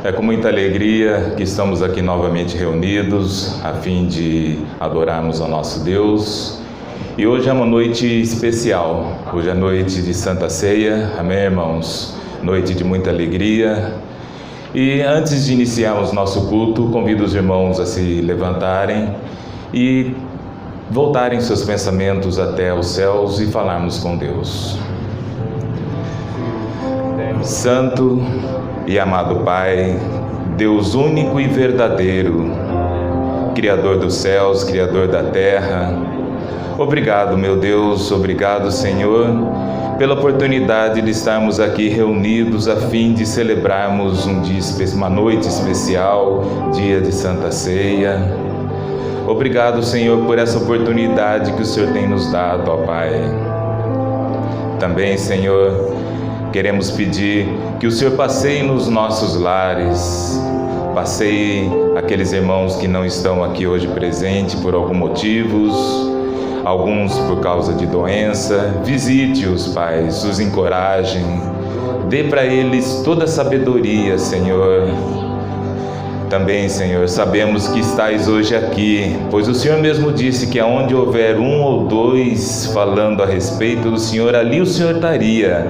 É com muita alegria que estamos aqui novamente reunidos a fim de adorarmos ao nosso Deus. E hoje é uma noite especial, hoje é noite de Santa Ceia, amém, irmãos? Noite de muita alegria. E antes de iniciarmos nosso culto, convido os irmãos a se levantarem e voltarem seus pensamentos até os céus e falarmos com Deus. Santo e amado Pai, Deus único e verdadeiro, Criador dos céus, Criador da terra, obrigado, meu Deus, obrigado, Senhor, pela oportunidade de estarmos aqui reunidos a fim de celebrarmos uma noite especial, dia de Santa Ceia. Obrigado, Senhor, por essa oportunidade que o Senhor tem nos dado, ó Pai. Também, Senhor, queremos pedir que o Senhor passeie nos nossos lares, passeie aqueles irmãos que não estão aqui hoje presentes por alguns motivos, alguns por causa de doença. Visite-os, Pai, os encorajem, dê para eles toda a sabedoria, Senhor. Também, Senhor, sabemos que estais hoje aqui, pois o Senhor mesmo disse que aonde houver um ou dois falando a respeito do Senhor, ali o Senhor estaria.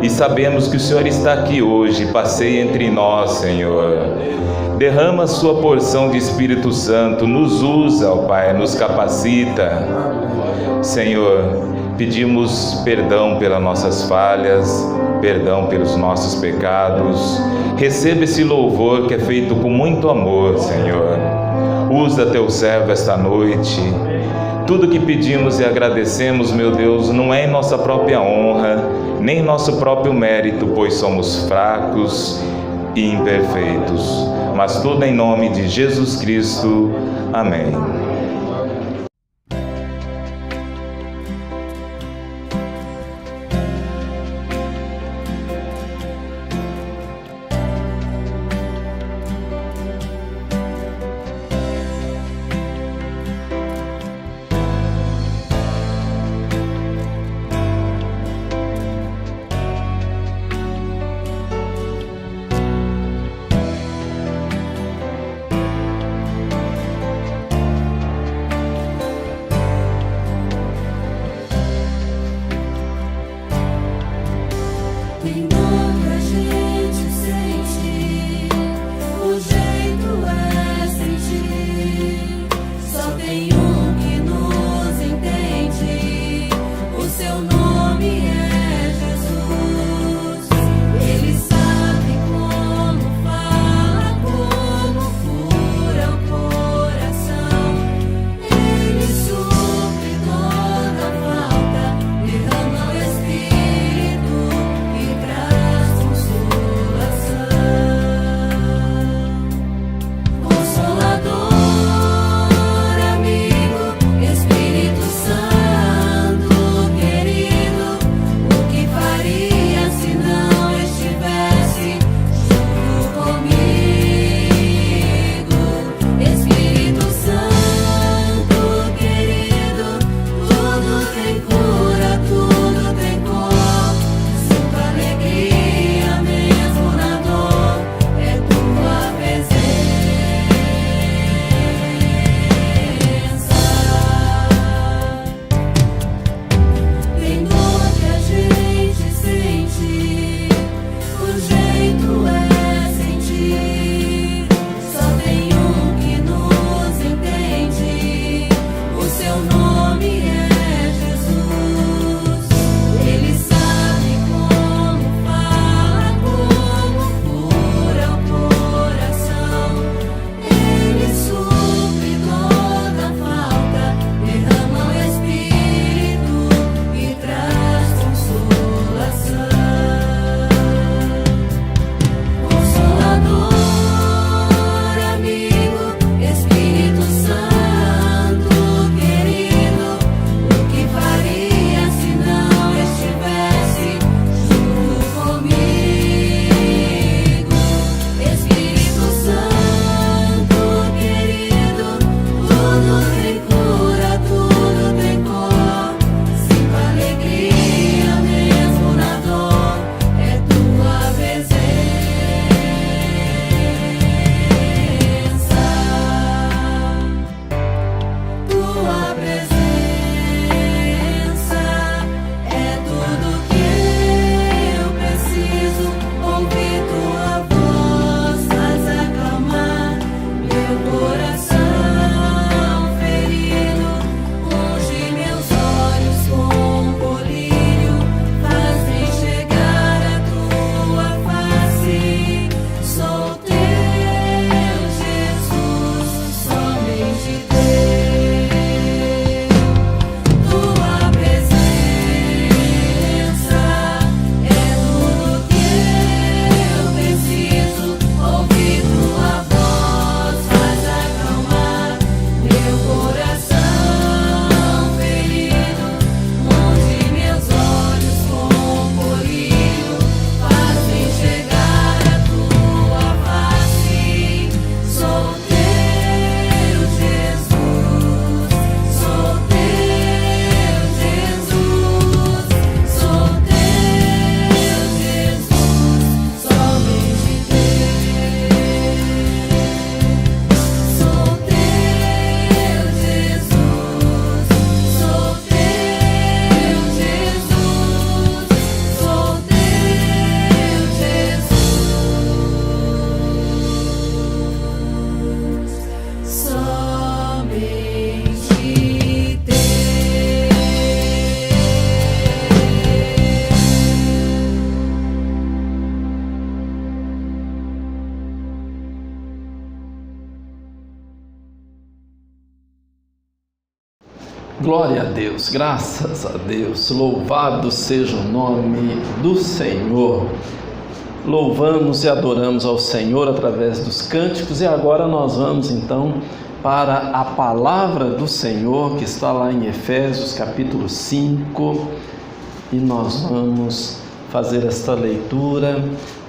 E sabemos que o Senhor está aqui hoje, passeia entre nós, Senhor. Derrama a sua porção de Espírito Santo, nos usa, ó Pai, nos capacita. Senhor, pedimos perdão pelas nossas falhas, perdão pelos nossos pecados. Receba esse louvor que é feito com muito amor, Senhor. Usa teu servo esta noite. Tudo que pedimos e agradecemos, meu Deus, não é em nossa própria honra, nem em nosso próprio mérito, pois somos fracos e imperfeitos, mas tudo em nome de Jesus Cristo. Amém. Glória a Deus, graças a Deus, louvado seja o nome do Senhor. Louvamos e adoramos ao Senhor através dos cânticos, e agora nós vamos então para a palavra do Senhor que está lá em Efésios capítulo 5, e nós vamos fazer esta leitura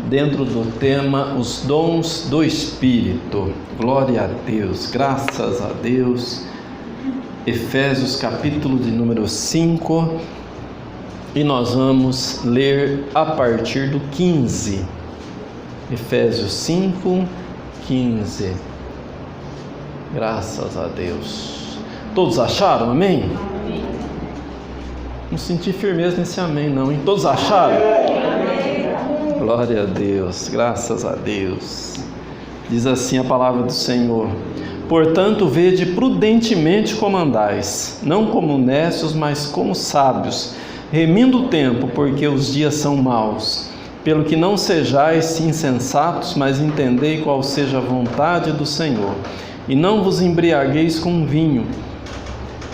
dentro do tema os dons do Espírito. Glória a Deus, graças a Deus. Efésios capítulo de número 5, e nós vamos ler a partir do 15. Efésios 5, 15. Graças a Deus. Todos acharam? Amém? Amém. Não senti firmeza nesse amém não, hein? Todos acharam? Amém. Glória a Deus, graças a Deus. Diz assim a palavra do Senhor: portanto, vede prudentemente como andais, não como nécios, mas como sábios, remindo o tempo, porque os dias são maus. Pelo que não sejais insensatos, mas entendei qual seja a vontade do Senhor. E não vos embriagueis com vinho,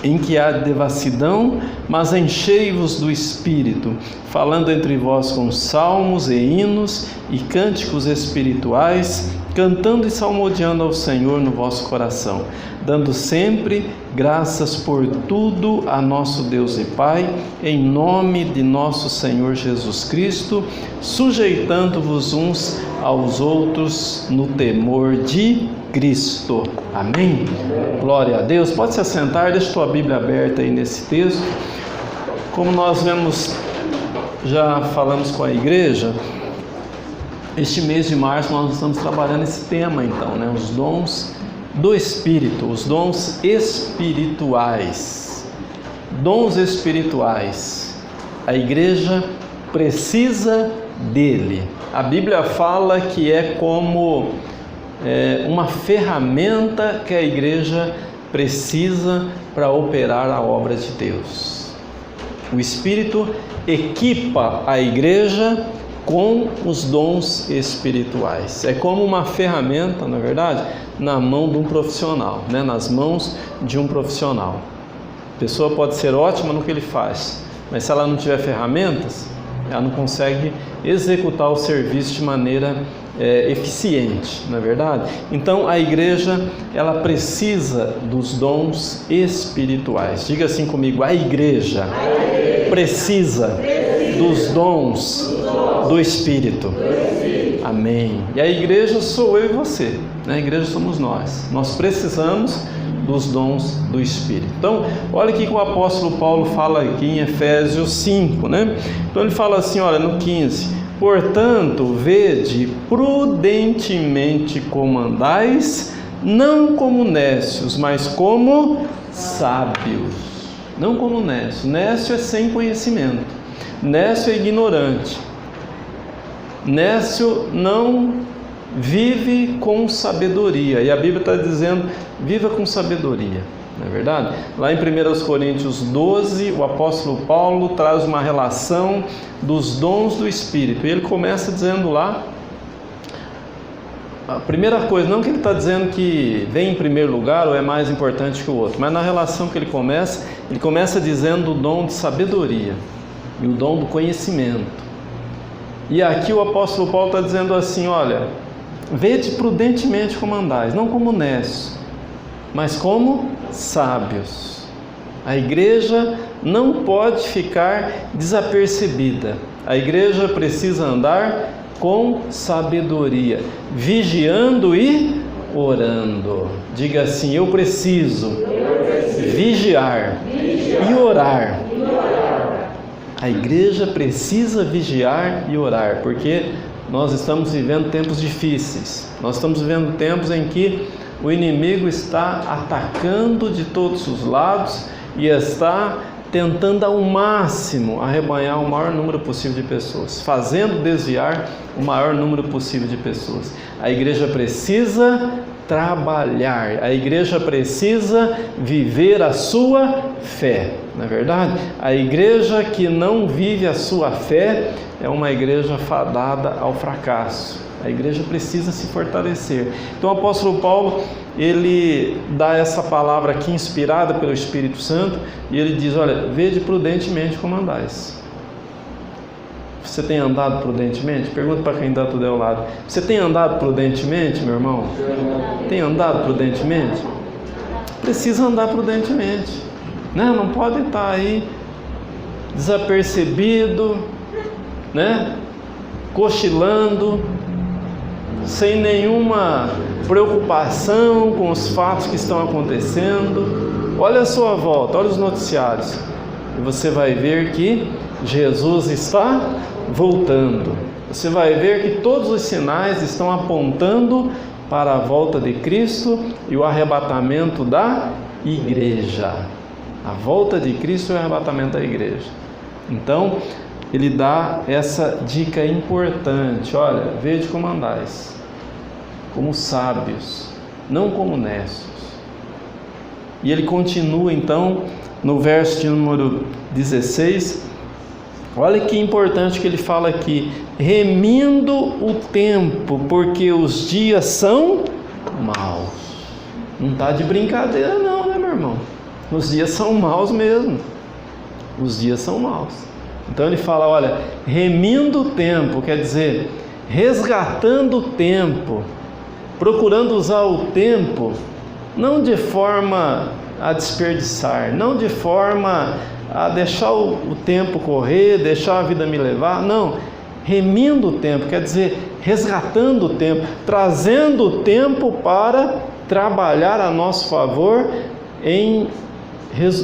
em que há devassidão, mas enchei-vos do Espírito, falando entre vós com salmos e hinos e cânticos espirituais, cantando e salmodiando ao Senhor no vosso coração, dando sempre graças por tudo a nosso Deus e Pai, em nome de nosso Senhor Jesus Cristo, sujeitando-vos uns aos outros no temor de Cristo. Amém? Glória a Deus. Pode se assentar, deixa a tua Bíblia aberta aí nesse texto. Como nós vemos, já falamos com a igreja, este mês de março nós estamos trabalhando esse tema então, né? Os dons do Espírito, os dons espirituais. Dons espirituais. A igreja precisa dele. A Bíblia fala que é como uma ferramenta que a igreja precisa para operar a obra de Deus. O Espírito equipa a igreja com os dons espirituais. É como uma ferramenta, na verdade, na mão de um profissional, né? Nas mãos de um profissional. A pessoa pode ser ótima no que ele faz, mas se ela não tiver ferramentas, ela não consegue executar o serviço de maneira eficiente, não é verdade? Então a igreja, ela precisa dos dons espirituais. Diga assim comigo: a igreja precisa dos dons do Espírito. Amém. E a igreja sou eu e você, né? A igreja somos nós. Nós precisamos dos dons do Espírito. Então, olha aqui que o apóstolo Paulo fala aqui em Efésios 5, né? Então ele fala assim, olha, no 15: portanto, vede prudentemente como andais, não como nécios, mas como sábios. Não como nécio. Nécio é sem conhecimento. Nécio é ignorante. Nécio não vive com sabedoria. E a Bíblia está dizendo, viva com sabedoria. Não é verdade? Lá em 1 Coríntios 12, o apóstolo Paulo traz uma relação dos dons do Espírito. E ele começa dizendo lá, a primeira coisa, não que ele está dizendo que vem em primeiro lugar ou é mais importante que o outro, mas na relação que ele começa dizendo o dom de sabedoria e o dom do conhecimento. E aqui o apóstolo Paulo está dizendo assim, olha, vede prudentemente como andais, não como nécios, mas como sábios. A igreja não pode ficar desapercebida. A igreja precisa andar com sabedoria, vigiando e orando. Diga assim: eu preciso vigiar e orar. A igreja precisa vigiar e orar, porque nós estamos vivendo tempos difíceis. Nós estamos vivendo tempos em que o inimigo está atacando de todos os lados e está tentando ao máximo arrebanhar o maior número possível de pessoas, fazendo desviar o maior número possível de pessoas. A igreja precisa trabalhar, a igreja precisa viver a sua fé, não é verdade? A igreja que não vive a sua fé é uma igreja fadada ao fracasso, A igreja precisa se fortalecer. Então o apóstolo Paulo, ele dá essa palavra aqui inspirada pelo Espírito Santo e ele diz, olha, vede prudentemente como andais. Você tem andado prudentemente? Pergunta para quem está do teu lado. Você tem andado prudentemente, meu irmão? Tem andado prudentemente? Precisa andar prudentemente, né? Não pode estar aí desapercebido, né? Cochilando, sem nenhuma preocupação com os fatos que estão acontecendo. Olha a sua volta, olha os noticiários, e você vai ver que Jesus está voltando. Você vai ver que todos os sinais estão apontando para a volta de Cristo e o arrebatamento da igreja. A volta de Cristo e o arrebatamento da igreja. Então, ele dá essa dica importante. Olha, vede como andais, como sábios, não como necios. E ele continua então no verso de número 16. Olha que importante que ele fala aqui: remindo o tempo, porque os dias são maus. Não está de brincadeira não, né, meu irmão? Os dias são maus mesmo. Os dias são maus. Então ele fala, olha, remindo o tempo, quer dizer, resgatando o tempo, procurando usar o tempo, não de forma a desperdiçar, não de forma a deixar o tempo correr, deixar a vida me levar, não, remindo o tempo, quer dizer, resgatando o tempo, trazendo o tempo para trabalhar a nosso favor,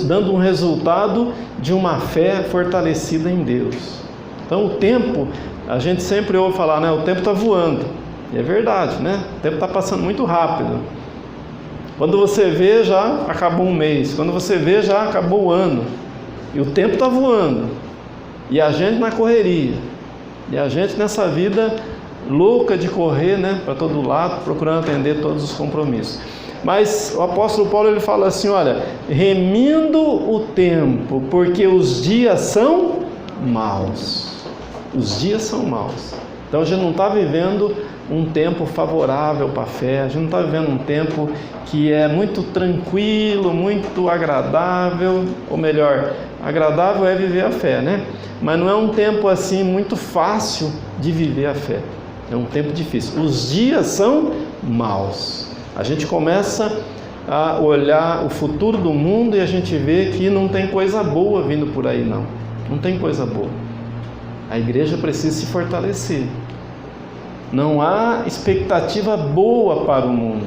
dando um resultado de uma fé fortalecida em Deus. Então o tempo, a gente sempre ouve falar, né? O tempo está voando, e é verdade, né? O tempo está passando muito rápido. Quando você vê, já acabou um mês, quando você vê, já acabou o ano, e o tempo está voando, e a gente na correria, e a gente nessa vida louca de correr, né? Para todo lado, procurando atender todos os compromissos. Mas o apóstolo Paulo, ele fala assim, olha, remindo o tempo, porque os dias são maus. Os dias são maus. Então a gente não está vivendo um tempo favorável para a fé, a gente não está vivendo um tempo que é muito tranquilo, muito agradável, ou melhor, agradável é viver a fé, né? Mas não é um tempo assim muito fácil de viver a fé, é um tempo difícil. Os dias são maus. A gente começa a olhar o futuro do mundo e a gente vê que não tem coisa boa vindo por aí, não. Não tem coisa boa. A igreja precisa se fortalecer. Não há expectativa boa para o mundo.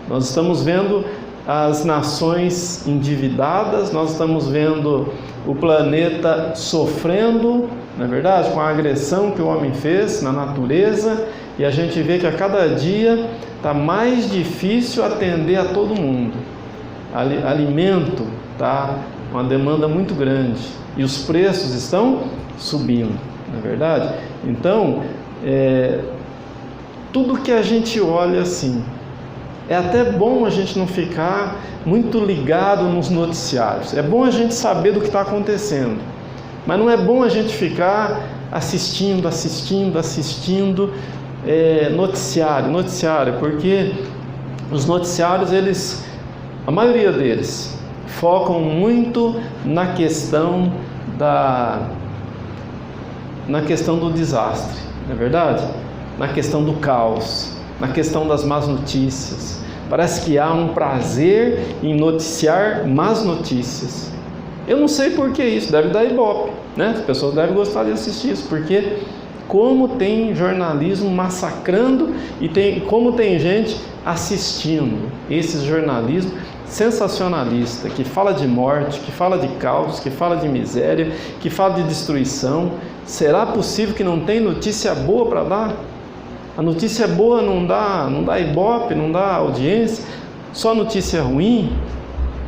Nós estamos vendo as nações endividadas, nós estamos vendo o planeta sofrendo, não é verdade? Com a agressão que o homem fez na natureza, e a gente vê que a cada dia está mais difícil atender a todo mundo. Alimento está uma demanda muito grande e os preços estão subindo, não é verdade? Então, tudo que a gente olha assim, é até bom a gente não ficar muito ligado nos noticiários. É bom a gente saber do que está acontecendo, mas não é bom a gente ficar assistindo noticiário, porque os noticiários, a maioria deles, focam muito na questão do desastre, não é verdade? Na questão do caos, na questão das más notícias. Parece que há um prazer em noticiar más notícias. Eu não sei por que isso, deve dar ibope, né? As pessoas devem gostar de assistir isso, porque como tem jornalismo massacrando e como tem gente assistindo esse jornalismo sensacionalista, que fala de morte, que fala de caos, que fala de miséria, que fala de destruição. Será possível que não tem notícia boa para dar? A notícia boa não dá ibope, não dá audiência, só notícia ruim.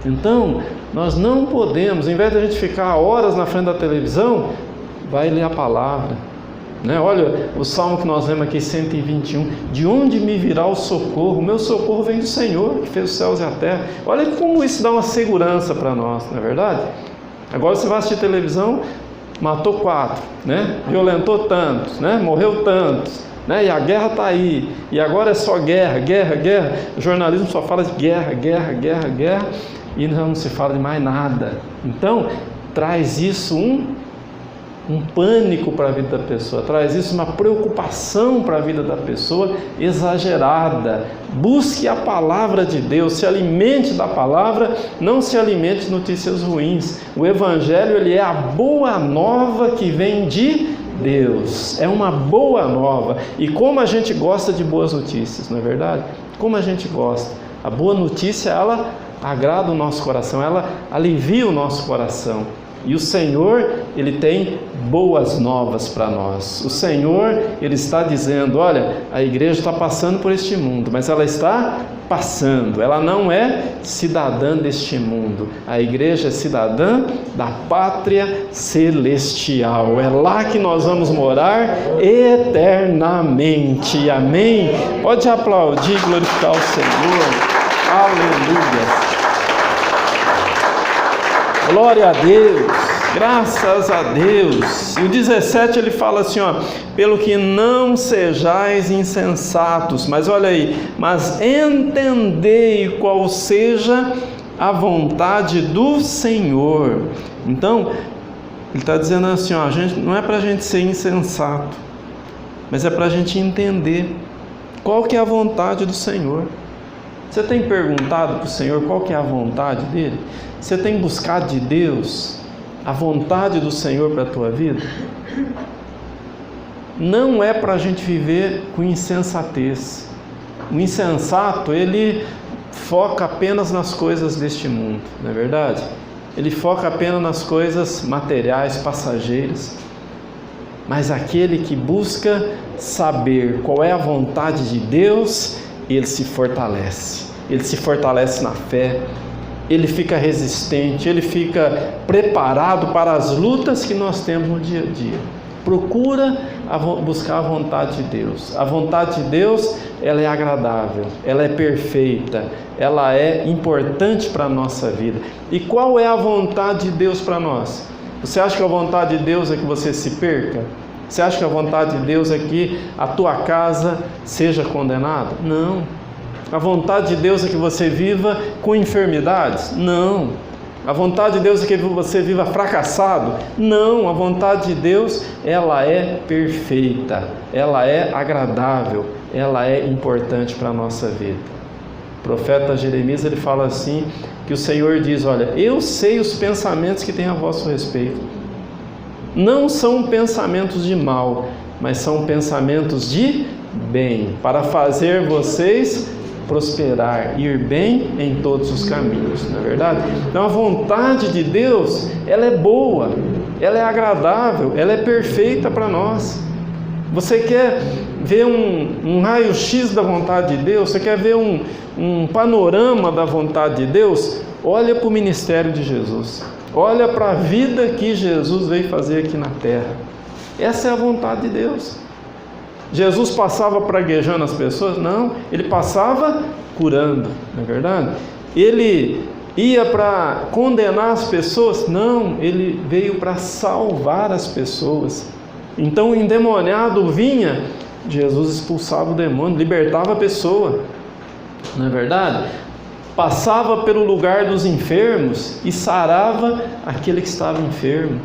Então, nós não podemos, em vez de a gente ficar horas na frente da televisão, vai ler a palavra, né? Olha o salmo que nós lemos aqui, 121, de onde me virá o socorro? O meu socorro vem do Senhor, que fez os céus e a terra. Olha como isso dá uma segurança para nós, não é verdade? Agora você vai assistir televisão, matou 4, né? Violentou tantos, né? Morreu tantos. né? E a guerra está aí, e agora é só guerra, guerra, guerra. O jornalismo só fala de guerra, guerra, guerra, guerra, e não se fala de mais nada. Então, traz isso um pânico para a vida da pessoa, traz isso uma preocupação para a vida da pessoa exagerada. Busque a palavra de Deus, se alimente da palavra, não se alimente de notícias ruins. O Evangelho, ele é a boa nova que vem de Deus, é uma boa nova. E como a gente gosta de boas notícias, não é verdade? Como a gente gosta. A boa notícia, ela agrada o nosso coração, ela alivia o nosso coração. E o Senhor, Ele tem boas novas para nós. O Senhor, Ele está dizendo, olha, a igreja está passando por este mundo, mas ela está passando, ela não é cidadã deste mundo. A igreja é cidadã da pátria celestial. É lá que nós vamos morar eternamente. Amém? Pode aplaudir, glorificar o Senhor. Aleluia. Glória a Deus, graças a Deus. E o 17 ele fala assim, ó, pelo que não sejais insensatos, mas olha aí, mas entendei qual seja a vontade do Senhor. Então, ele está dizendo assim, ó, não é para a gente ser insensato, mas é para a gente entender qual que é a vontade do Senhor. Você tem perguntado para o Senhor qual que é a vontade dele? Você tem buscado de Deus a vontade do Senhor para a tua vida? Não é para a gente viver com insensatez. O insensato, ele foca apenas nas coisas deste mundo, não é verdade? Ele foca apenas nas coisas materiais, passageiras. Mas aquele que busca saber qual é a vontade de Deus, ele se fortalece na fé, ele fica resistente, ele fica preparado para as lutas que nós temos no dia a dia. Procura buscar a vontade de Deus. A vontade de Deus, ela é agradável, ela é perfeita, ela é importante para a nossa vida. E qual é a vontade de Deus para nós? Você acha que a vontade de Deus é que você se perca? Você acha que a vontade de Deus é que a tua casa seja condenada? Não. A vontade de Deus é que você viva com enfermidades? Não. A vontade de Deus é que você viva fracassado? Não. A vontade de Deus, ela é perfeita, ela é agradável, ela é importante para a nossa vida. O profeta Jeremias, ele fala assim, que o Senhor diz, olha, eu sei os pensamentos que tem a vosso respeito. Não são pensamentos de mal, mas são pensamentos de bem, para fazer vocês prosperar, ir bem em todos os caminhos, não é verdade? Então a vontade de Deus, ela é boa, ela é agradável, ela é perfeita para nós. Você quer ver um raio-x da vontade de Deus? Você quer ver um panorama da vontade de Deus? Olha para o ministério de Jesus. Olha para a vida que Jesus veio fazer aqui na terra. Essa é a vontade de Deus. Jesus passava praguejando as pessoas? Não, ele passava curando, não é verdade? Ele ia para condenar as pessoas? Não, ele veio para salvar as pessoas. Então o endemoniado vinha, Jesus expulsava o demônio, libertava a pessoa, não é verdade? Passava pelo lugar dos enfermos e sarava aquele que estava enfermo.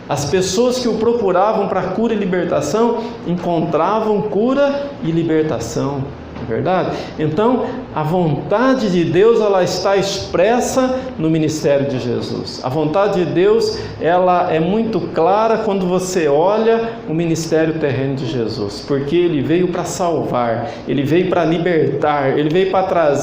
As pessoas que o procuravam para cura e libertação encontravam cura e libertação, não é verdade? Então, a vontade de Deus, ela está expressa no ministério de Jesus. A vontade de Deus, ela é muito clara quando você olha o ministério terreno de Jesus, porque ele veio para salvar, ele veio para libertar, ele veio para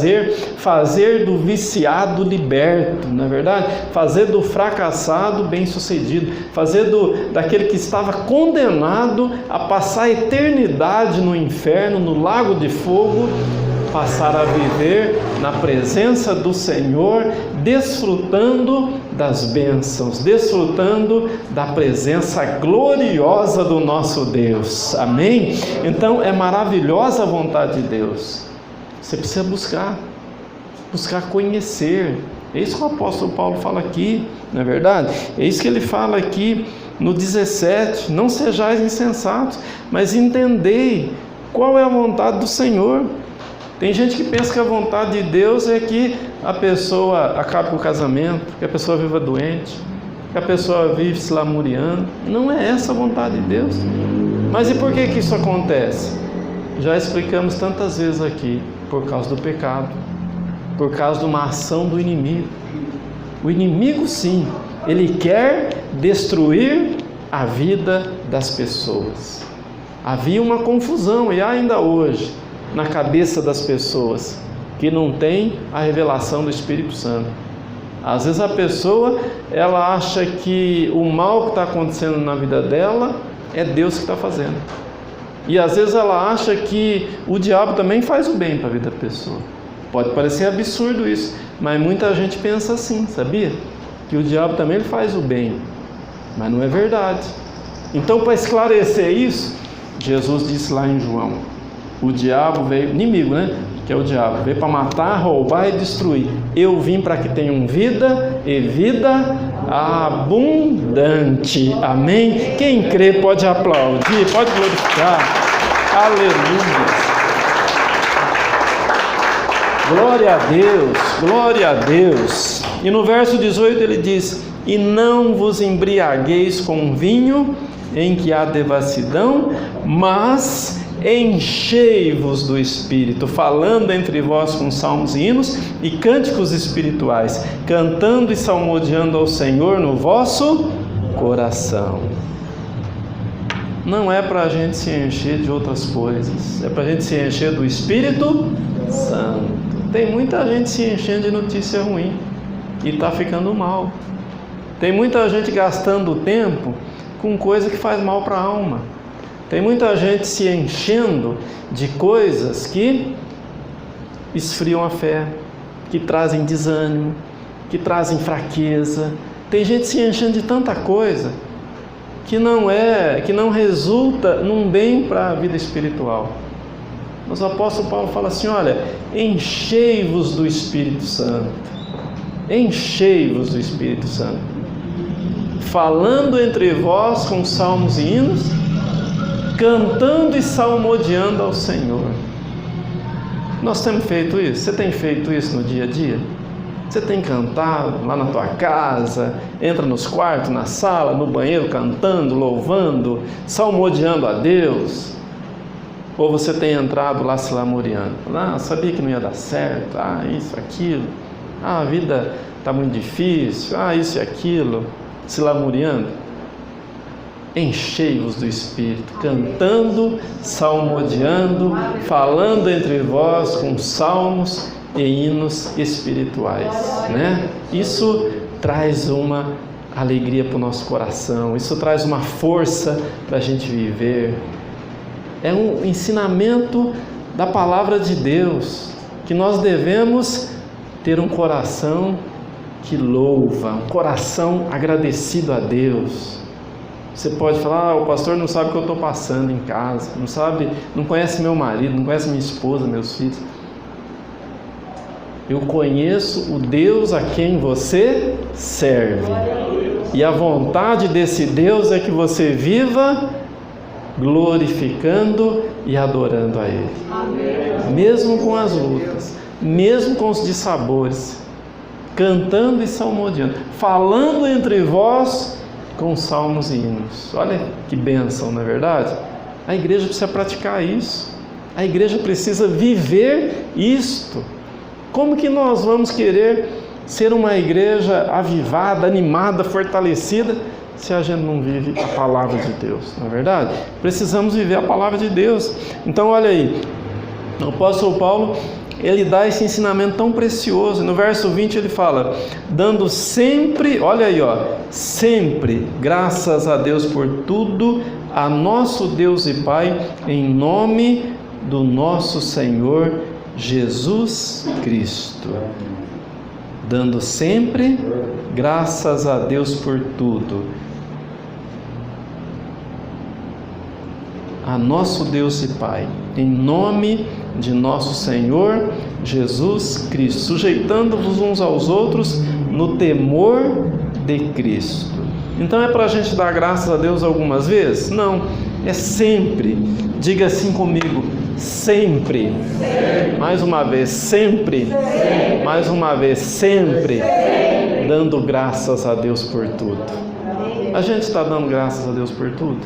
fazer do viciado liberto, não é verdade? Fazer do fracassado bem-sucedido, fazer daquele que estava condenado a passar a eternidade no inferno, no lago de fogo, passar a viver na presença do Senhor, desfrutando das bênçãos, desfrutando da presença gloriosa do nosso Deus. Amém? Então é maravilhosa a vontade de Deus. Você precisa buscar conhecer. É isso que o apóstolo Paulo fala aqui, não é verdade? É isso que ele fala aqui no 17, não sejais insensatos, mas entendei qual é a vontade do Senhor. Tem gente que pensa que a vontade de Deus é que a pessoa acabe com o casamento, que a pessoa viva doente, que a pessoa vive se lamuriando. Não é essa a vontade de Deus. Mas e por que isso acontece? Já explicamos tantas vezes aqui, por causa do pecado, por causa de uma ação do inimigo. O inimigo, sim, ele quer destruir a vida das pessoas. Havia uma confusão, e há ainda hoje, na cabeça das pessoas, que não tem a revelação do Espírito Santo. Às vezes a pessoa, ela acha que o mal que está acontecendo na vida dela é Deus que está fazendo. E às vezes ela acha que o diabo também faz o bem para a vida da pessoa. Pode parecer absurdo isso, mas muita gente pensa assim, sabia? Que o diabo também ele faz o bem, mas não é verdade. Então, para esclarecer isso, Jesus disse lá em João, o diabo veio, inimigo, né? Que é o diabo, veio para matar, roubar e destruir. Eu vim para que tenham vida e vida abundante. Amém? Quem crê pode aplaudir, pode glorificar. Aleluia. Glória a Deus, glória a Deus. E no verso 18 ele diz: e não vos embriagueis com vinho em que há devassidão, mas enchei-vos do Espírito, falando entre vós com salmos e hinos e cânticos espirituais, cantando e salmodiando ao Senhor no vosso coração. Não é para a gente se encher de outras coisas, é para a gente se encher do Espírito Santo. Tem muita gente se enchendo de notícia ruim e está ficando mal. Tem muita gente gastando tempo com coisa que faz mal para a alma. Tem muita gente se enchendo de coisas que esfriam a fé, que trazem desânimo, que trazem fraqueza. Tem gente se enchendo de tanta coisa que não resulta num bem para a vida espiritual. Mas o apóstolo Paulo fala assim: olha, enchei-vos do Espírito Santo. Enchei-vos do Espírito Santo, falando entre vós com salmos e hinos, cantando e salmodiando ao Senhor. Nós temos feito isso? Você tem feito isso no dia a dia? Você tem cantado lá na tua casa, entra nos quartos, na sala, no banheiro, cantando, louvando, salmodiando a Deus? Ou você tem entrado lá se lamuriando? Sabia que não ia dar certo, isso, aquilo, a vida está muito difícil, isso e aquilo, se lamuriando? Enchei-vos do Espírito, cantando, salmodiando, falando entre vós com salmos e hinos espirituais, né? Isso traz uma alegria para o nosso coração, isso traz uma força para a gente viver. É um ensinamento da palavra de Deus, que nós devemos ter um coração que louva, um coração agradecido a Deus. Você pode falar: o pastor não sabe o que eu estou passando em casa, não conhece meu marido, não conhece minha esposa, meus filhos. Eu conheço o Deus a quem você serve, e a vontade desse Deus é que você viva glorificando e adorando a Ele. Amém. Mesmo com as lutas, mesmo com os dissabores, cantando e salmodiando, falando entre vós com salmos e hinos. Olha que bênção, não é verdade? A igreja precisa praticar isso, a igreja precisa viver isto. Como que nós vamos querer ser uma igreja avivada, animada, fortalecida, se a gente não vive a palavra de Deus, não é verdade? Precisamos viver a palavra de Deus. Então olha aí, o apóstolo Paulo, ele dá esse ensinamento tão precioso. No verso 20 ele fala: dando sempre, olha aí, sempre graças a Deus por tudo, a nosso Deus e Pai, em nome do nosso Senhor Jesus Cristo. Dando sempre graças a Deus por tudo, a nosso Deus e Pai, em nome de nosso Senhor Jesus Cristo, sujeitando-vos uns aos outros no temor de Cristo. Então é para a gente dar graças a Deus algumas vezes? Não, é sempre. Diga assim comigo: sempre. Mais uma vez, sempre. Mais uma vez, sempre. Dando graças a Deus por tudo. A gente está dando graças a Deus por tudo?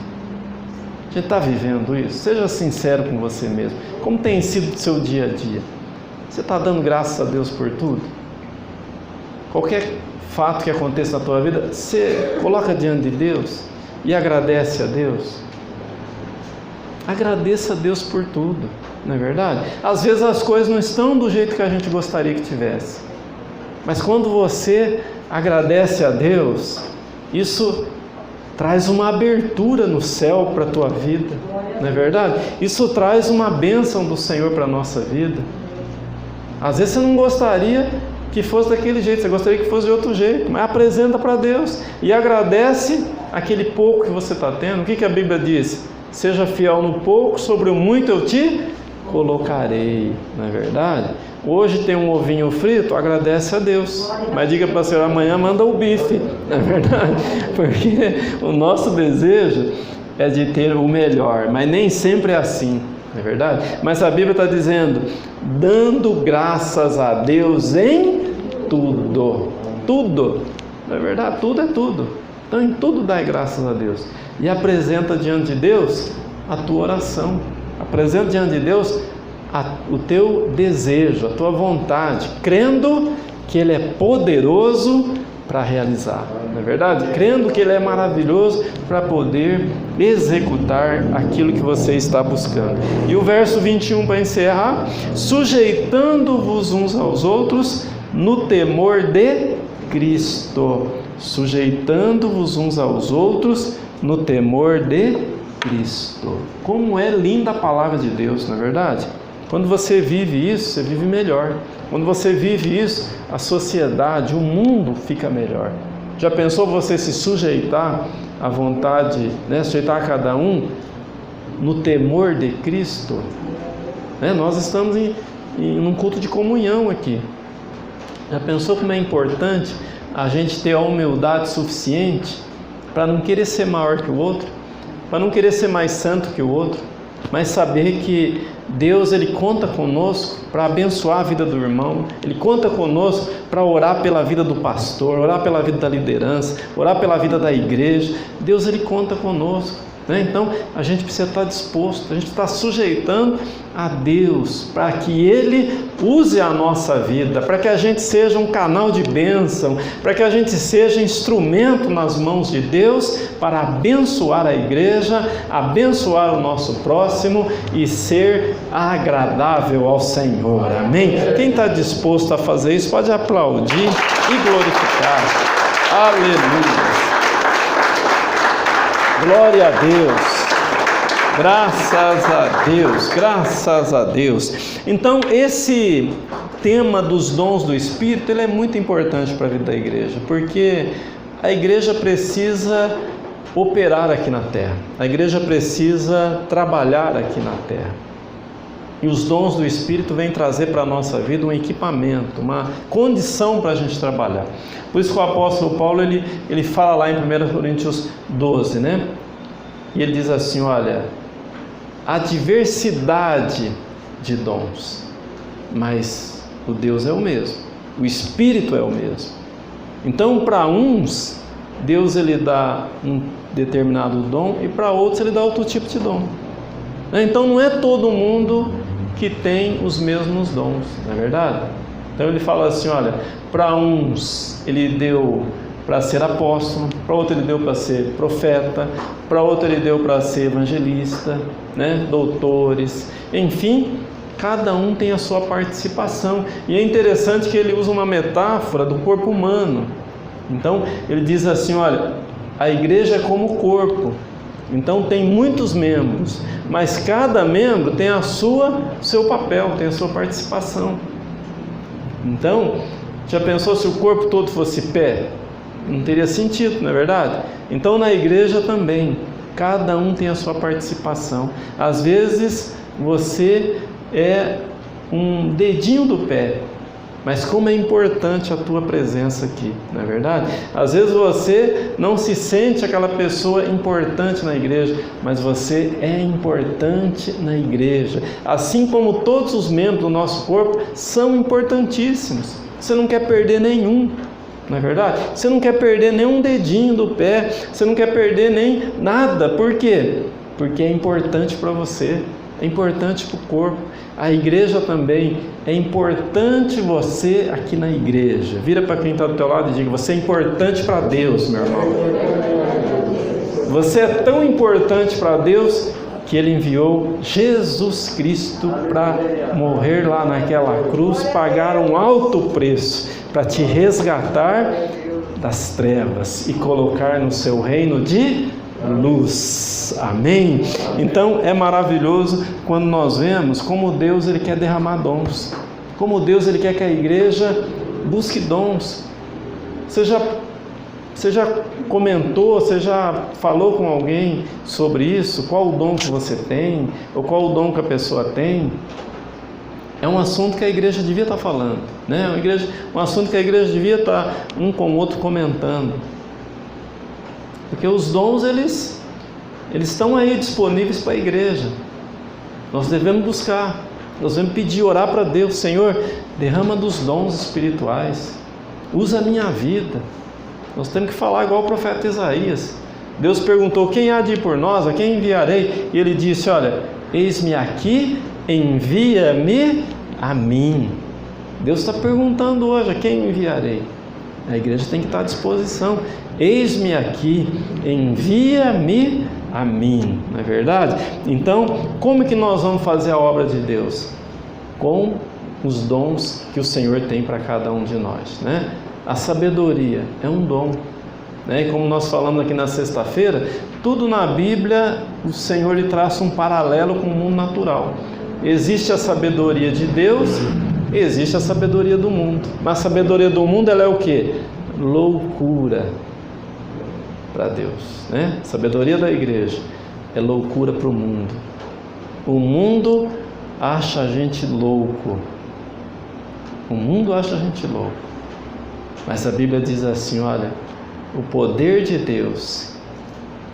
A gente está vivendo isso? Seja sincero com você mesmo. Como tem sido o seu dia a dia? Você está dando graças a Deus por tudo? Qualquer fato que aconteça na tua vida, você coloca diante de Deus e agradece a Deus. Agradeça a Deus por tudo, não é verdade? Às vezes as coisas não estão do jeito que a gente gostaria que tivesse. Mas quando você agradece a Deus, isso traz uma abertura no céu para a tua vida, não é verdade? Isso traz uma bênção do Senhor para a nossa vida. Às vezes você não gostaria que fosse daquele jeito, você gostaria que fosse de outro jeito, mas apresenta para Deus e agradece aquele pouco que você está tendo. O que a Bíblia diz? Seja fiel no pouco, sobre o muito eu te colocarei, não é verdade? Hoje tem um ovinho frito, agradece a Deus, mas diga para a senhora, amanhã manda o bife, não é verdade? Porque o nosso desejo é de ter o melhor, mas nem sempre é assim, não é verdade? Mas a Bíblia está dizendo, dando graças a Deus em tudo, tudo, não é verdade? Tudo é tudo, então em tudo dai graças a Deus, e apresenta diante de Deus a tua oração, apresenta diante de Deus o teu desejo, a tua vontade, crendo que Ele é poderoso para realizar, não é verdade? Crendo que Ele é maravilhoso para poder executar aquilo que você está buscando. E o verso 21 para encerrar, sujeitando-vos uns aos outros no temor de Cristo, sujeitando-vos uns aos outros no temor de Cristo. Como é linda a palavra de Deus, não é verdade? Quando você vive isso, você vive melhor. Quando você vive isso, a sociedade, o mundo fica melhor. Já pensou você se sujeitar à vontade, né? Sujeitar a cada um no temor de Cristo? Né? Nós estamos em um culto de comunhão aqui. Já pensou como é importante a gente ter a humildade suficiente para não querer ser maior que o outro, para não querer ser mais santo que o outro, mas saber que Deus, Ele conta conosco para abençoar a vida do irmão, Ele conta conosco para orar pela vida do pastor, orar pela vida da liderança, orar pela vida da igreja. Deus, Ele conta conosco, né? Então a gente precisa estar disposto, a gente está sujeitando a Deus para que Ele use a nossa vida, para que a gente seja um canal de bênção, para que a gente seja instrumento nas mãos de Deus para abençoar a igreja, abençoar o nosso próximo e ser agradável ao Senhor, amém? Quem está disposto a fazer isso pode aplaudir e glorificar, aleluia, glória a Deus. Graças a Deus, graças a Deus. Então esse tema dos dons do Espírito, ele é muito importante para a vida da igreja, porque a igreja precisa operar aqui na terra, a igreja precisa trabalhar aqui na terra. E os dons do Espírito vêm trazer para a nossa vida um equipamento, uma condição para a gente trabalhar. Por isso que o apóstolo Paulo, ele fala lá em 1 Coríntios 12, né? E ele diz assim, olha, a diversidade de dons, mas o Deus é o mesmo, o Espírito é o mesmo. Então, para uns, Deus ele dá um determinado dom e para outros ele dá outro tipo de dom. Então, não é todo mundo que tem os mesmos dons, não é verdade? Então, ele fala assim, olha, para uns ele deu para ser apóstolo, para outro ele deu para ser profeta, para outro ele deu para ser evangelista, né? Doutores, enfim, cada um tem a sua participação. E é interessante que ele usa uma metáfora do corpo humano. Então ele diz assim, olha, a igreja é como o corpo, então tem muitos membros, mas cada membro tem seu papel, tem a sua participação. Então, já pensou se o corpo todo fosse pé? Não teria sentido, não é verdade? Então na igreja também, cada um tem a sua participação. Às vezes você é um dedinho do pé, Mas como é importante a tua presença aqui, não é verdade? Às vezes você não se sente aquela pessoa importante na igreja, mas você é importante na igreja. Assim como todos os membros do nosso corpo são importantíssimos. Você não quer perder nenhum, não é verdade? Você não quer perder nenhum dedinho do pé, você não quer perder nem nada. Por quê? Porque é importante para você. É importante para o corpo. A igreja também, é importante você aqui na igreja. Vira para quem está do teu lado e diga: você é importante para Deus, meu irmão. Você é tão importante para Deus que Ele enviou Jesus Cristo para morrer lá naquela cruz, pagar um alto preço para te resgatar das trevas e colocar no seu reino de luz. Amém? Então é maravilhoso quando nós vemos como Deus Ele quer derramar dons, como Deus Ele quer que a igreja busque dons. Você já comentou, você já falou com alguém sobre isso? Qual o dom que você tem? Ou qual o dom que a pessoa tem? É um assunto que a igreja devia estar falando, né? Um assunto que a igreja devia estar um com o outro comentando. Porque os dons, eles estão aí disponíveis para a igreja. Nós devemos buscar, nós devemos pedir, orar para Deus: Senhor, derrama dos dons espirituais, usa a minha vida. Nós temos que falar igual o profeta Isaías. Deus perguntou: quem há de ir por nós? A quem enviarei? E ele disse: olha, eis-me aqui, envia-me a mim. Deus está perguntando hoje: a quem enviarei? A igreja tem que estar à disposição. Eis-me aqui, envia-me a mim, não é verdade? Então, como que nós vamos fazer a obra de Deus? Com os dons que o Senhor tem para cada um de nós, né? A sabedoria é um dom, né? E como nós falamos aqui na sexta-feira, tudo na Bíblia o Senhor lhe traça um paralelo com o mundo natural. Existe a sabedoria de Deus, existe a sabedoria do mundo. Mas a sabedoria do mundo, ela é o quê? Loucura para Deus, né? A sabedoria da igreja é loucura para o mundo. O mundo acha a gente louco. O mundo acha a gente louco. Mas a Bíblia diz assim: olha, o poder de Deus,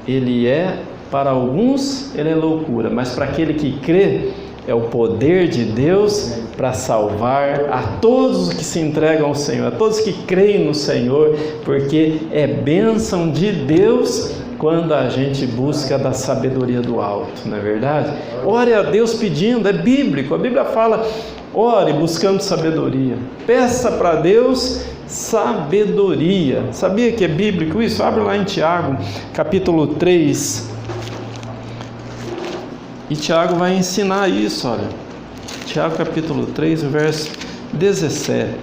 ele é, para alguns, ele é loucura, mas para aquele que crê, é o poder de Deus para salvar a todos os que se entregam ao Senhor, a todos que creem no Senhor, porque é bênção de Deus quando a gente busca da sabedoria do alto, não é verdade? Ore a Deus pedindo, é bíblico, a Bíblia fala: ore buscando sabedoria, peça para Deus sabedoria. Sabia que é bíblico isso? Abre lá em Tiago, capítulo 3. E Tiago vai ensinar isso, olha. Tiago capítulo 3, verso 17.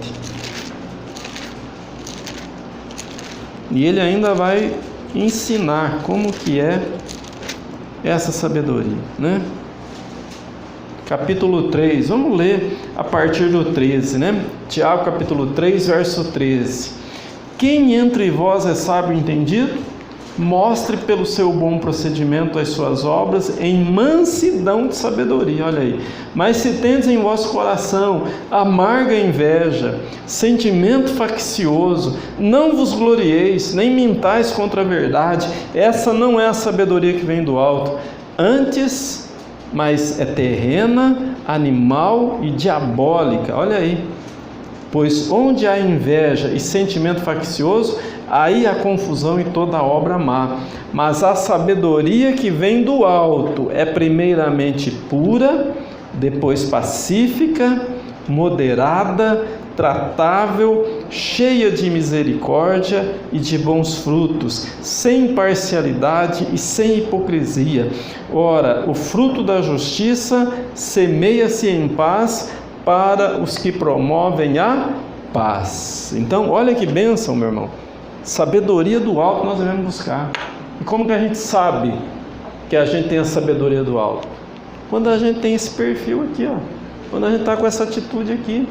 E ele ainda vai ensinar como que é essa sabedoria, né? Capítulo 3, vamos ler a partir do 13, né? Tiago capítulo 3, verso 13. Quem entre vós é sábio e entendido? Mostre pelo seu bom procedimento as suas obras em mansidão de sabedoria. Olha aí. Mas se tendes em vosso coração amarga inveja, sentimento faccioso, não vos glorieis, nem mintais contra a verdade. Essa não é a sabedoria que vem do alto. Antes, mas é terrena, animal e diabólica. Olha aí. Pois onde há inveja e sentimento faccioso, aí há confusão e toda obra má. Mas a sabedoria que vem do alto é primeiramente pura, depois pacífica, moderada, tratável, cheia de misericórdia e de bons frutos, sem parcialidade e sem hipocrisia. Ora, o fruto da justiça semeia-se em paz para os que promovem a paz. Então, olha que bênção, meu irmão. Sabedoria do alto nós devemos buscar. E como que a gente sabe que a gente tem a sabedoria do alto? Quando a gente tem esse perfil aqui, ó. Quando a gente está com essa atitude aqui.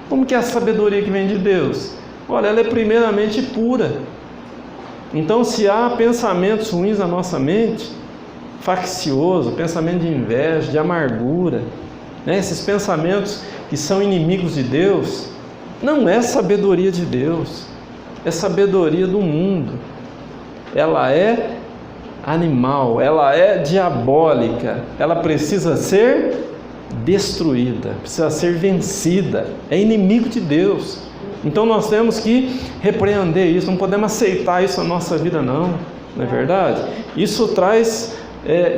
Como que é a sabedoria que vem de Deus? Olha, ela é primeiramente pura. Então, se há pensamentos ruins na nossa mente, faccioso, pensamento de inveja, de amargura, né? Esses pensamentos que são inimigos de Deus, não é sabedoria de Deus, é sabedoria do mundo. Ela é animal, ela é diabólica, ela precisa ser destruída, precisa ser vencida, é inimigo de Deus. Então nós temos que repreender isso, não podemos aceitar isso na nossa vida não é verdade? Isso traz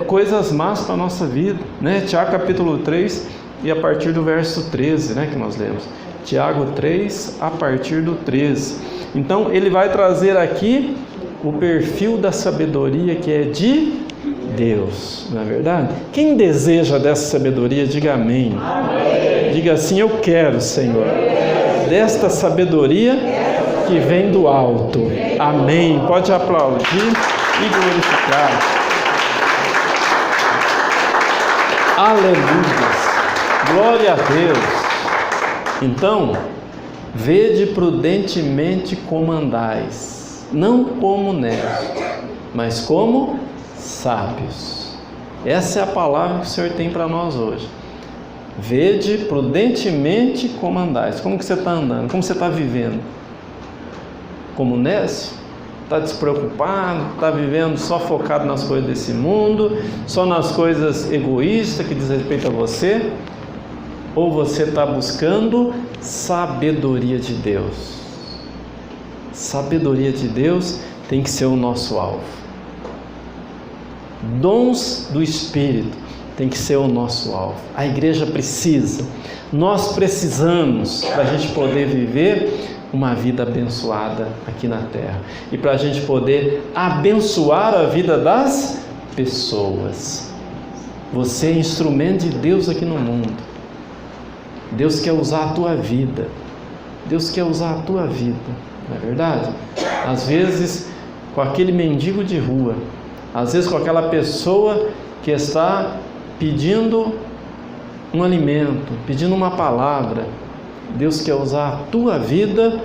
coisas más para a nossa vida, né? Tiago capítulo 3 e a partir do verso 13, né, que nós lemos. Tiago 3 a partir do 13. Então ele vai trazer aqui o perfil da sabedoria que é de Deus, não é verdade? Quem deseja dessa sabedoria, diga amém. Amém. Diga assim: eu quero, Senhor, desta sabedoria que vem do alto. Amém. Pode aplaudir e glorificar. Aleluia. Glória a Deus. Então, vede prudentemente como andais, não como necios, mas como sábios. Essa é a palavra que o Senhor tem para nós hoje. Vede prudentemente como andais. Como que você está andando? Como você está vivendo? Como nécio? Está despreocupado? Está vivendo só focado nas coisas desse mundo? Só nas coisas egoístas que diz respeito a você? Ou você está buscando sabedoria de Deus? Sabedoria de Deus tem que ser o nosso alvo. Dons do Espírito tem que ser o nosso alvo. A igreja precisa, nós precisamos para a gente poder viver uma vida abençoada aqui na terra e para a gente poder abençoar a vida das pessoas. Você é instrumento de Deus aqui no mundo. Deus quer usar a tua vida. Deus quer usar a tua vida, não é verdade? Às vezes com aquele mendigo de rua, às vezes com aquela pessoa que está pedindo um alimento, pedindo uma palavra. Deus quer usar a tua vida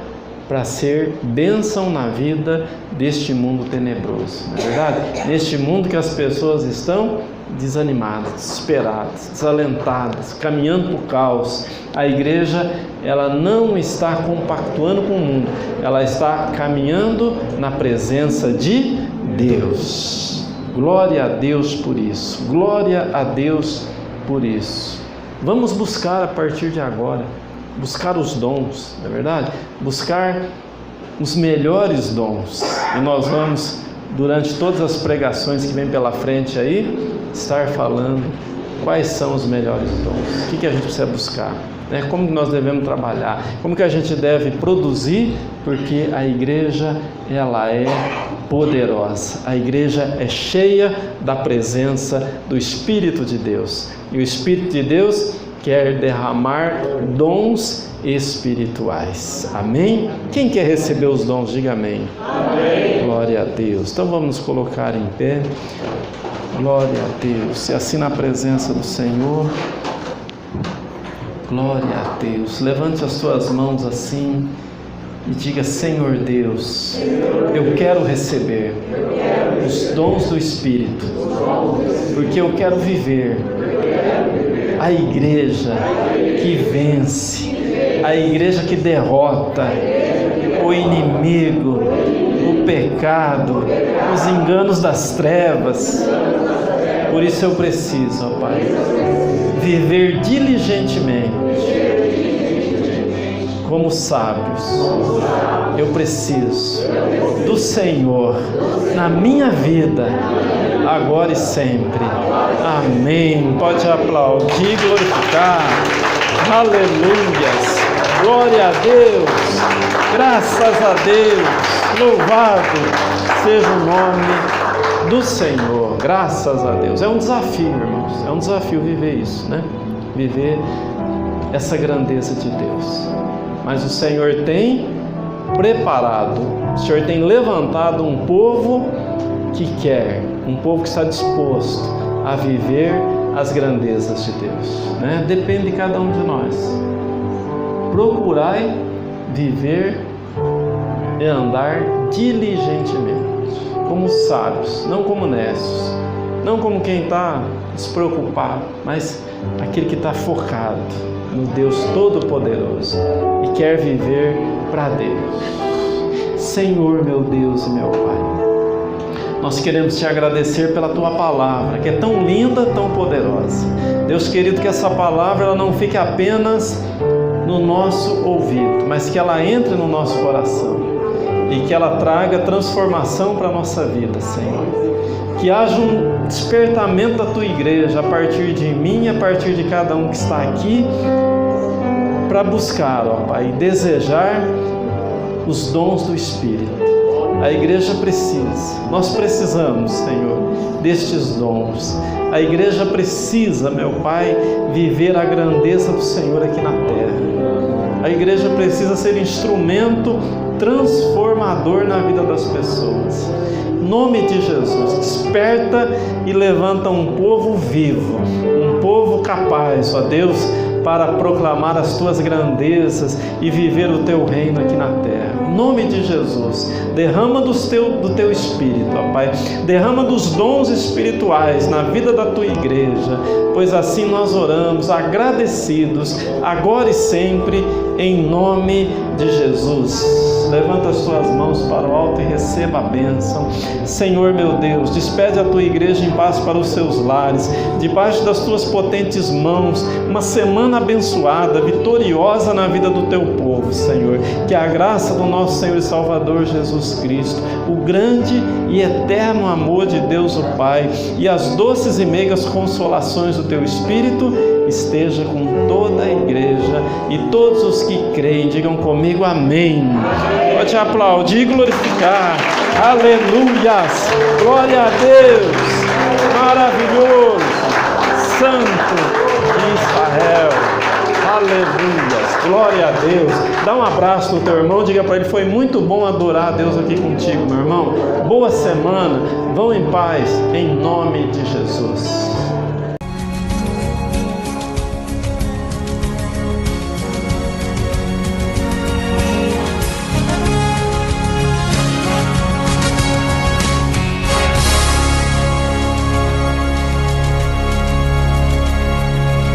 para ser bênção na vida deste mundo tenebroso, não é verdade? Neste mundo que as pessoas estão desanimadas, desesperadas, desalentadas, caminhando para o caos. A igreja, ela não está compactuando com o mundo, ela está caminhando na presença de Deus. Glória a Deus por isso, glória a Deus por isso. Vamos buscar a partir de agora, buscar os dons, não é verdade? Buscar os melhores dons. E nós vamos, durante todas as pregações que vem pela frente aí, estar falando quais são os melhores dons, o que a gente precisa buscar, né? Como que nós devemos trabalhar, como que a gente deve produzir, porque a igreja, ela é poderosa, a igreja é cheia da presença do Espírito de Deus, e o Espírito de Deus quer derramar dons espirituais. Amém? Quem quer receber os dons, diga amém. Amém. Glória a Deus. Então vamos nos colocar em pé. Glória a Deus. E assim na presença do Senhor. Glória a Deus. Levante as suas mãos assim e diga: Senhor Deus, eu quero receber os dons do Espírito, porque eu quero viver a igreja que vence, a igreja que derrota o inimigo, o pecado, os enganos das trevas. Por isso eu preciso, ó Pai, viver diligentemente como sábios. Eu preciso do Senhor na minha vida, agora e sempre. Amém. Pode aplaudir e glorificar. Aleluias. Glória a Deus. Graças a Deus. Louvado seja o nome do Senhor. Graças a Deus. É um desafio, irmãos. É um desafio viver isso, né? Viver essa grandeza de Deus. Mas o Senhor tem preparado, o Senhor tem levantado um povo que quer, um povo que está disposto a viver as grandezas de Deus, né? Depende de cada um de nós. Procurai viver e andar diligentemente, como sábios, não como nécios, não como quem está despreocupado, mas aquele que está focado, no Deus Todo-Poderoso e quer viver para Deus. Senhor, meu Deus e meu Pai, nós queremos te agradecer pela tua palavra, que é tão linda, tão poderosa. Deus querido, que essa palavra ela não fique apenas no nosso ouvido, mas que ela entre no nosso coração e que ela traga transformação para a nossa vida, Senhor. Que haja um despertamento da tua igreja a partir de mim, a partir de cada um que está aqui, para buscar, ó Pai, e desejar os dons do Espírito. A igreja precisa, nós precisamos, Senhor, destes dons. A igreja precisa, meu Pai, viver a grandeza do Senhor aqui na terra. A igreja precisa ser instrumento transformador na vida das pessoas. Em nome de Jesus, desperta e levanta um povo vivo, um povo capaz, ó Deus, para proclamar as tuas grandezas e viver o teu reino aqui na terra. Em nome de Jesus, derrama do teu Espírito, ó Pai, derrama dos dons espirituais na vida da tua igreja, pois assim nós oramos agradecidos, agora e sempre, em nome de Jesus. Levanta as tuas mãos para o alto e receba a bênção. Senhor meu Deus, despede a tua igreja em paz para os seus lares, debaixo das tuas potentes mãos, uma semana abençoada, vitoriosa na vida do teu povo, Senhor. Que a graça do nosso Senhor e Salvador Jesus Cristo, o grande e eterno amor de Deus o Pai e as doces e meigas consolações do teu Espírito esteja com toda a igreja e todos os que creem, digam comigo amém. Pode aplaudir e glorificar. Aleluias, glória a Deus, maravilhoso, santo de Israel. Aleluias, glória a Deus. Dá um abraço no teu irmão, diga para ele: foi muito bom adorar a Deus aqui contigo, meu irmão. Boa semana, vão em paz, em nome de Jesus.